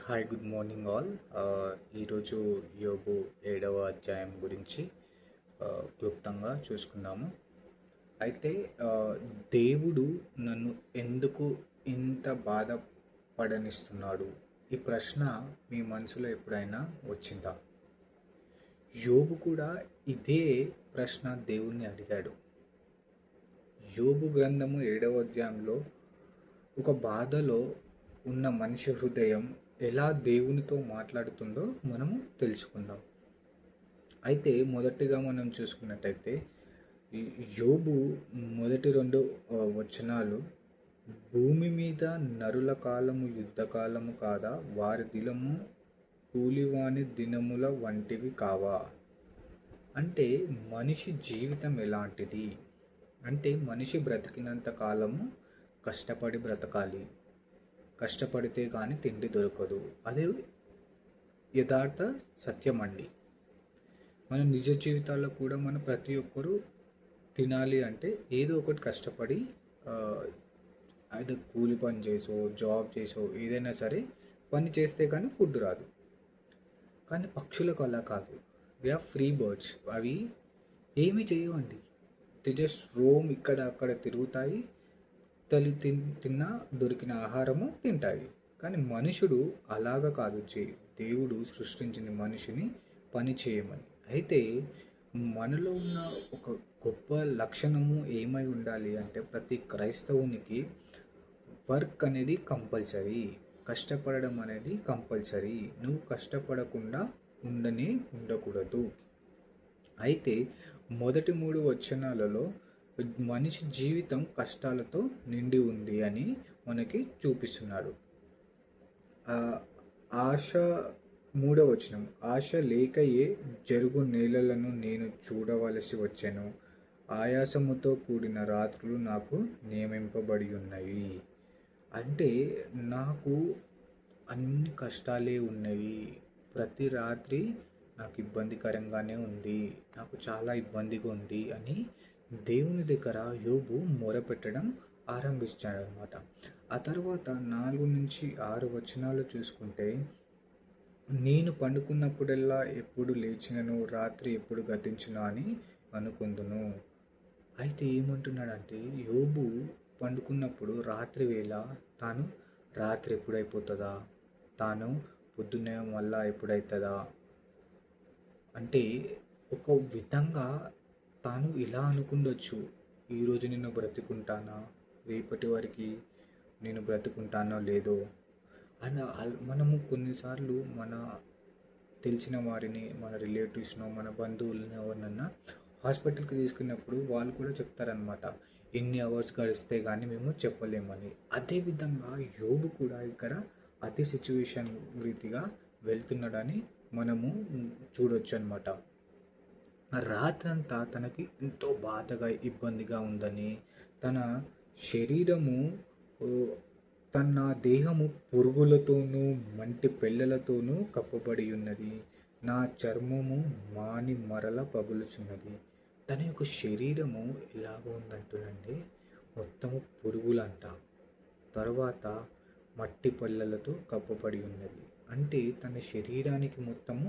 Hi, good morning all. ఈరోజు యోబు 7వ అధ్యాయం గురించి క్లుప్తంగా చూసుకుందాము. అయితే దేవుడు నన్ను ఎందుకు ఇంత బాధపడనిస్తున్నాడు? ఈ ప్రశ్న మీ మనసులో ఎప్పుడైనా వచ్చిందా? యోబు కూడా ఇదే ప్రశ్న దేవుణ్ణి అడిగాడు. యోబు గ్రంథము 7వ అధ్యాయంలో ఒక బాధలో ఉన్న మనిషి హృదయం ఎలా దేవునితో మాట్లాడుతుందో మనము తెలుసుకుందాం. అయితే మొదటిగా మనం చూసుకున్నట్టయితే యోబు మొదటి 2 వచనాలు, భూమి మీద నరుల కాలము యుద్ధకాలము కాదా, వారి దినము కూలివాని దినముల వంటివి కావా? అంటే మనిషి జీవితం ఎలాంటిది అంటే మనిషి బ్రతికినంత కాలము కష్టపడి బ్రతకాలి. కష్టపడితే కానీ తిండి దొరకదు. అదే యథార్థ సత్యం అండి. మన నిజ జీవితాల్లో కూడా మన ప్రతి ఒక్కరూ తినాలి అంటే ఏదో ఒకటి కష్టపడి, అది కూలి పని చేసో జాబ్ చేసో ఏదైనా సరే పని చేస్తే కానీ ఫుడ్ రాదు. కానీ పక్షులకు అలా కాదు. We are free birds. అవి ఏమి చేయవండి. ది జస్ట్ రోమ్, ఇక్కడ అక్కడ తిరుగుతాయి. తిన్నా దొరికిన ఆహారము తింటాయి. కానీ మనుషుడు అలాగా కాదు. దేవుడు సృష్టించింది మనిషిని పని చేయమని. అయితే మనలో ఉన్న ఒక గొప్ప లక్షణము ఏమై ఉండాలి అంటే, ప్రతి క్రైస్తవునికి వర్క్ అనేది కంపల్సరీ, కష్టపడడం అనేది కంపల్సరీ. నువ్వు కష్టపడకుండా ఉండకూడదు. అయితే మొదటి 3 వచనాలలో మనిషి జీవితం కష్టాలతో నిండి ఉంది అని మనకి చూపిస్తున్నాడు. ఆశ 3వ వచనం, ఆశ లేకయే జరుగు నేలలను నేను చూడవలసి వచ్చెను, ఆయాసముతో కూడిన రాత్రులు నాకు నియమింపబడి ఉన్నవి. అంటే నాకు అన్ని కష్టాలే ఉన్నవి, ప్రతి రాత్రి నాకు ఇబ్బందికరంగానే ఉంది, నాకు చాలా ఇబ్బందిగా ఉంది అని దేవుని దగ్గర యోబు మొరపెట్టడం ఆరంభించాడనమాట. ఆ తర్వాత 4 నుంచి 6 వచనాలు చూసుకుంటే, నేను పండుకున్నప్పుడల్లా ఎప్పుడు లేచినను, రాత్రి ఎప్పుడు గతించును అని అనుకుందును. అయితే ఏమంటున్నాడంటే, యోబు పండుకున్నప్పుడు రాత్రి వేళ తాను రాత్రి ఎప్పుడైపోతుందా, తాను పొద్దున్నే మళ్ళా ఎప్పుడవుతుందా అంటే ఒక విధంగా తాను ఇలా అనుకుండొచ్చు, ఈరోజు నేను బ్రతుకుంటానా, రేపటి వరకు నేను బ్రతుకుంటానో లేదో అని. మనము కొన్నిసార్లు మన తెలిసిన వారిని, మన రిలేటివ్స్నో, మన బంధువులను ఎవరినన్నా హాస్పిటల్కి తీసుకున్నప్పుడు వాళ్ళు కూడా చెప్తారనమాట, ఎన్ని అవర్స్ గడిస్తే కానీ మేము చెప్పలేమని. అదేవిధంగా యోబు కూడా ఇక్కడ అదే సిచ్యువేషన్ రీతిగా వెళ్తున్నాడని మనము చూడొచ్చు అనమాట. రాత్రంతా తనకి ఎంతో బాధగా, ఇబ్బందిగా ఉందని, తన శరీరము, తన దేహము పురుగులతోనూ మంటి పెళ్ళలతోనూ కప్పబడి ఉన్నది, నా చర్మము మాని మరల పగులుచున్నది. తన యొక్క శరీరము ఎలాగ ఉందంటుందండి, మొత్తము పురుగులంట, తర్వాత మట్టి పళ్ళలతో కప్పబడి ఉన్నది. అంటే తన శరీరానికి మొత్తము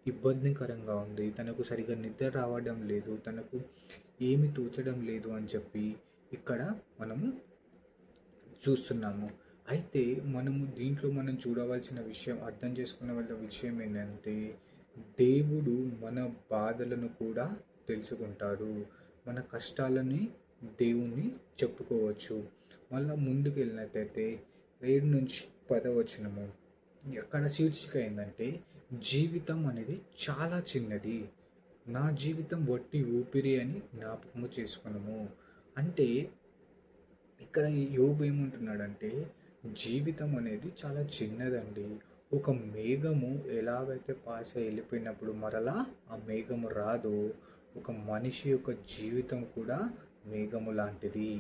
ఇబ్బందికరంగా ఉంది, తనకు సరిగా నిద్ర రావడం లేదు, తనకు ఏమి తోచడం లేదు అని చెప్పి ఇక్కడ మనము చూస్తున్నాము. అయితే మనము దీంట్లో మనం చూడవలసిన విషయం, అర్థం చేసుకునే విషయం ఏంటంటే, దేవుడు మన బాధలను కూడా తెలుసుకుంటాడు. మన కష్టాలని దేవుణ్ణి చెప్పుకోవచ్చు. మళ్ళీ ముందుకు వెళ్ళినట్టయితే 7 నుంచి 10వ వచనము, ఎక్కడ శీర్షిక ఏంటంటే, జీవితం అనేది చాలా చిన్నది, నా జీవితం వట్టి ఊపిరి అని జ్ఞాపకము చేసుకున్నాము. అంటే ఇక్కడ యోబు ఏమంటున్నాడంటే, జీవితం అనేది చాలా చిన్నదండి. ఒక మేఘము ఎలాగైతే పాస్ వెళ్ళిపోయినప్పుడు మరలా ఆ మేఘము రాదు, ఒక మనిషి యొక్క జీవితం కూడా మేఘము లాంటిది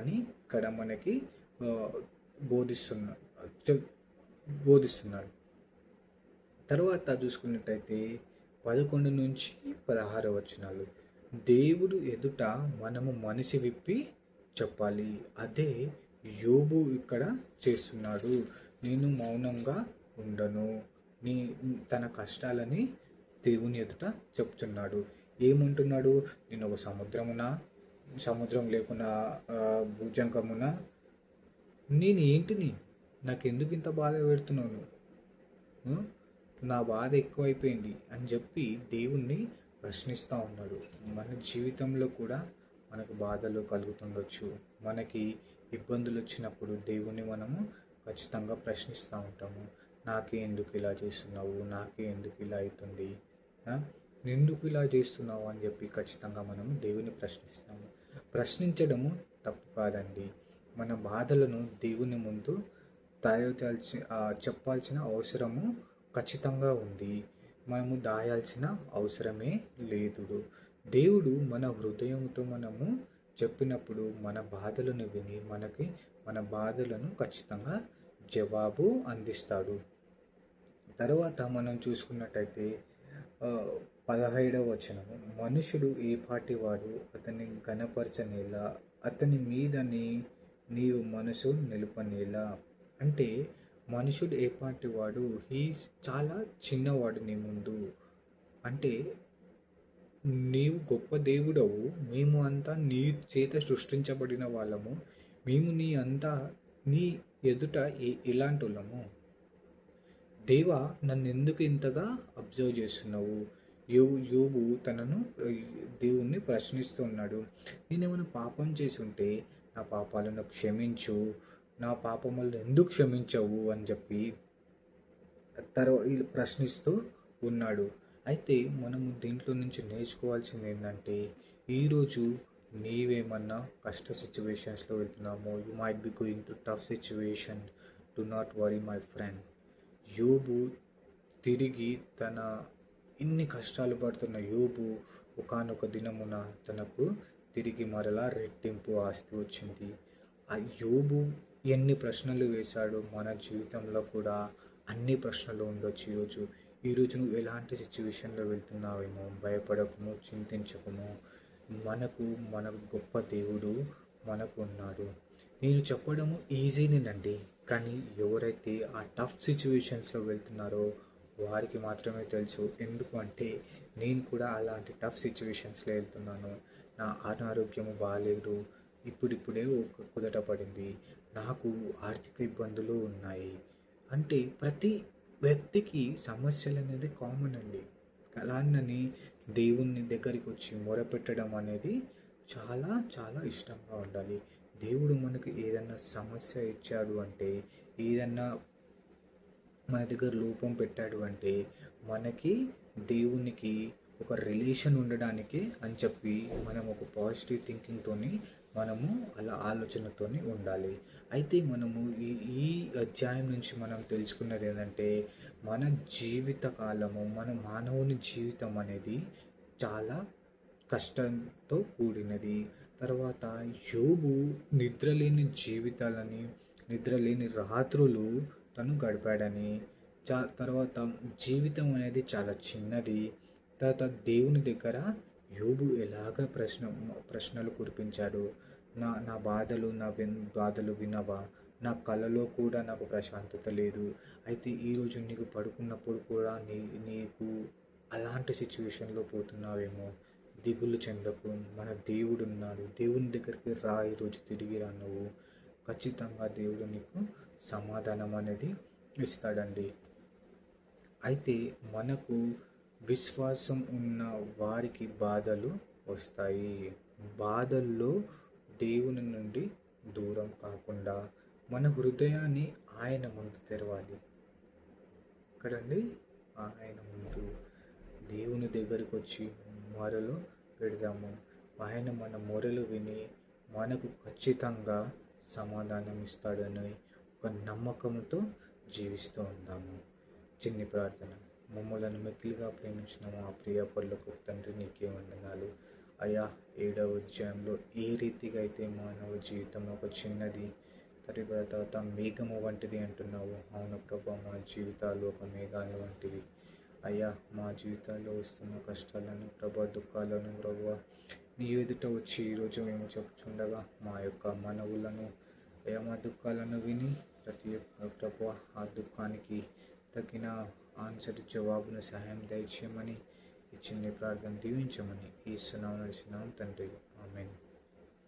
అని ఇక్కడ మనకి బోధిస్తున్నాడు. తర్వాత చూసుకున్నట్టయితే 11 నుంచి 16 వచనాలు, దేవుడు ఎదుట మనము మనసు విప్పి చెప్పాలి. అదే యోబు ఇక్కడ చేస్తున్నాడు. నేను మౌనంగా ఉండను. నీ తన కష్టాలని దేవుని ఎదుట చెప్తున్నాడు. ఏమంటున్నాడు? నేను ఒక సముద్రం లేకున్నా భూజంకమున నేను ఏంటిని? నాకెందుకు ఇంత బాధ పెడుతున్నావు నువ్వు? నా బాధ ఎక్కువైపోయింది అని చెప్పి దేవుణ్ణి ప్రశ్నిస్తూ ఉన్నాడు. మన జీవితంలో కూడా మనకు బాధలు కలుగుతుండొచ్చు. మనకి ఇబ్బందులు వచ్చినప్పుడు దేవుణ్ణి మనము ఖచ్చితంగా ప్రశ్నిస్తూ ఉంటాము. నాకే ఎందుకు ఇలా చేస్తున్నావు? నాకే ఎందుకు ఇలా అవుతుంది? ఎందుకు ఇలా చేస్తున్నావు అని చెప్పి ఖచ్చితంగా మనము దేవుని ప్రశ్నిస్తాము. ప్రశ్నించడము తప్పు కాదండి. మన బాధలను దేవుని ముందు చెప్పాల్సిన అవసరము ఖచ్చితంగా ఉంది. మనము దాయాల్సిన అవసరమే లేదు. దేవుడు మన హృదయంతో మనము చెప్పినప్పుడు మన బాధలను విని మన బాధలను ఖచ్చితంగా జవాబు అందిస్తాడు. తర్వాత మనం చూసుకున్నట్టయితే 17వ వచనము, మనుషుడు ఏ పాటి వాడు అతన్ని ఘనపరచనేలా, అతని మీదని నీవు మనసు నిలుపనేలా. అంటే మనుషుడు ఏ పాటి వాడు, చాలా చిన్నవాడు నీ ముందు. అంటే నీవు గొప్ప దేవుడవు, మేము అంతా నీ చేత సృష్టించబడిన వాళ్ళము, మేము నీ ఎదుట ఇలాంటి వాళ్ళము. దేవా, నన్ను ఎందుకు ఇంతగా అబ్జర్వ్ చేస్తున్నావు? యోబు దేవుణ్ణి ప్రశ్నిస్తున్నాడు. నేనేమైనా పాపం చేసి ఉంటే నా పాపాలను క్షమించు, నా పాపములను ఎందుకు క్షమించవు అని చెప్పి ప్రశ్నిస్తూ ఉన్నాడు. అయితే మనము దీంట్లో నుంచి నేర్చుకోవాల్సింది ఏంటంటే, ఈరోజు నీవేమన్నా కష్ట సిచ్యువేషన్స్లో వెళ్తున్నామో, you might be going to tough situation, do not worry my friend. యోబు తిరిగి ఇన్ని కష్టాలు పడుతున్న యోబు ఒకానొక దినమున తనకు తిరిగి మరలా రెట్టింపు ఆస్తి వచ్చింది. ఆ యోబు ఎన్ని ప్రశ్నలు వేశాడో మన జీవితంలో కూడా అన్ని ప్రశ్నలు ఉండొచ్చు. ఈరోజు నువ్వు ఎలాంటి సిచ్యువేషన్లో వెళ్తున్నావేమో భయపడకము, చింతించకము. మన గొప్ప దేవుడు మనకు ఉన్నాడు. నేను చెప్పడము ఈజీనేనండి, కానీ ఎవరైతే ఆ టఫ్ సిచ్యువేషన్స్లో వెళ్తున్నారో వారికి మాత్రమే తెలుసు. ఎందుకు అంటే నేను కూడా అలాంటి టఫ్ సిచ్యువేషన్స్లో వెళ్తున్నాను. నా అనారోగ్యము బాగాలేదు, ఇప్పుడిప్పుడే కుదట పడింది, నాకు ఆర్థిక ఇబ్బందులు ఉన్నాయి. అంటే ప్రతి వ్యక్తికి సమస్యలు అనేది కామన్ అండి. అలానని దేవుని దగ్గరికి వచ్చి మొరపెట్టడం అనేది చాలా చాలా ఇష్టంగా ఉండాలి. దేవుడు మనకు ఏదన్నా సమస్య ఇచ్చాడు అంటే, ఏదన్నా మన దగ్గర లోపం పెట్టాడు అంటే, మనకి దేవునికి ఒక రిలేషన్ ఉండడానికి అని చెప్పి మనం ఒక పాజిటివ్ థింకింగ్తోని మనము అలా ఆలోచనతోని ఉండాలి. అయితే మనము ఈ అధ్యాయం నుంచి మనం తెలుసుకున్నది ఏంటంటే, మన జీవిత కాలము, మన మానవుని జీవితం అనేది చాలా కష్టంతో కూడినది. తర్వాత యోబు నిద్రలేని రాత్రులు తను గడిపాడని, తర్వాత జీవితం అనేది చాలా చిన్నది. తర్వాత దేవుని దగ్గర యోబు ఎలాగ ప్రశ్నలు కురిపించాడు. నా బాధలు వినవా? నా కలలో కూడా నాకు ప్రశాంతత లేదు. అయితే ఈరోజు నీకు పడుకున్నప్పుడు కూడా నీకు అలాంటి సిచ్యువేషన్లో పోతున్నావేమో, దిగులు చెందకు. మన దేవుడు ఉన్నాడు. దేవుని దగ్గరికి రా, ఈరోజు తిరిగి రా. నువ్వు ఖచ్చితంగా దేవుడు నీకు సమాధానం అనేది ఇస్తాడండి. అయితే మనకు విశ్వాసం ఉన్న వారికి బాధలు వస్తాయి. బాధల్లో దేవుని నుండి దూరం కాకుండా మన హృదయాన్ని ఆయన ముందు తెరవాలి. ఎక్కడండి? ఆయన ముందు దేవుని దగ్గరికి వచ్చి మొరలు పెడదాము. ఆయన మన మొరలు విని మనకు ఖచ్చితంగా సమాధానం ఇస్తాడని ఒక నమ్మకంతో జీవిస్తూ ఉందాము. చిన్ని ప్రార్థన. మమ్మలను మిక్కిలిగా ప్రేమించిన మా ప్రియ పరలోక తండ్రి, నీకే వందనాలు అయ్యా. 7వ అధ్యాయంలో ఏ రీతిగా అయితే మానవ జీవితం ఒక చిన్నది, తర్వాత మేఘము వంటిది అంటున్నావు. అవును ప్రభా, మా జీవితాలు ఒక మేఘాల వంటివి అయ్యా. మా జీవితాల్లో వస్తున్న కష్టాలను ప్రభా, దుఃఖాలను ప్రభా నీ ఎదుట వచ్చి ఈరోజు మేము చెప్పుచుండగా మా యొక్క మనవులను అయ్యా, మా దుఃఖాలను విని ప్రతి ఒక్క ప్రభా ఆ దుఃఖానికి తగిన ఆన్సర్ జవాబును సహాయం దయచేయమని ఇచ్చింది ప్రార్థన దీవించమని ఈ సునామం తండ్రి ఆమెన్.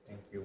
Thank you.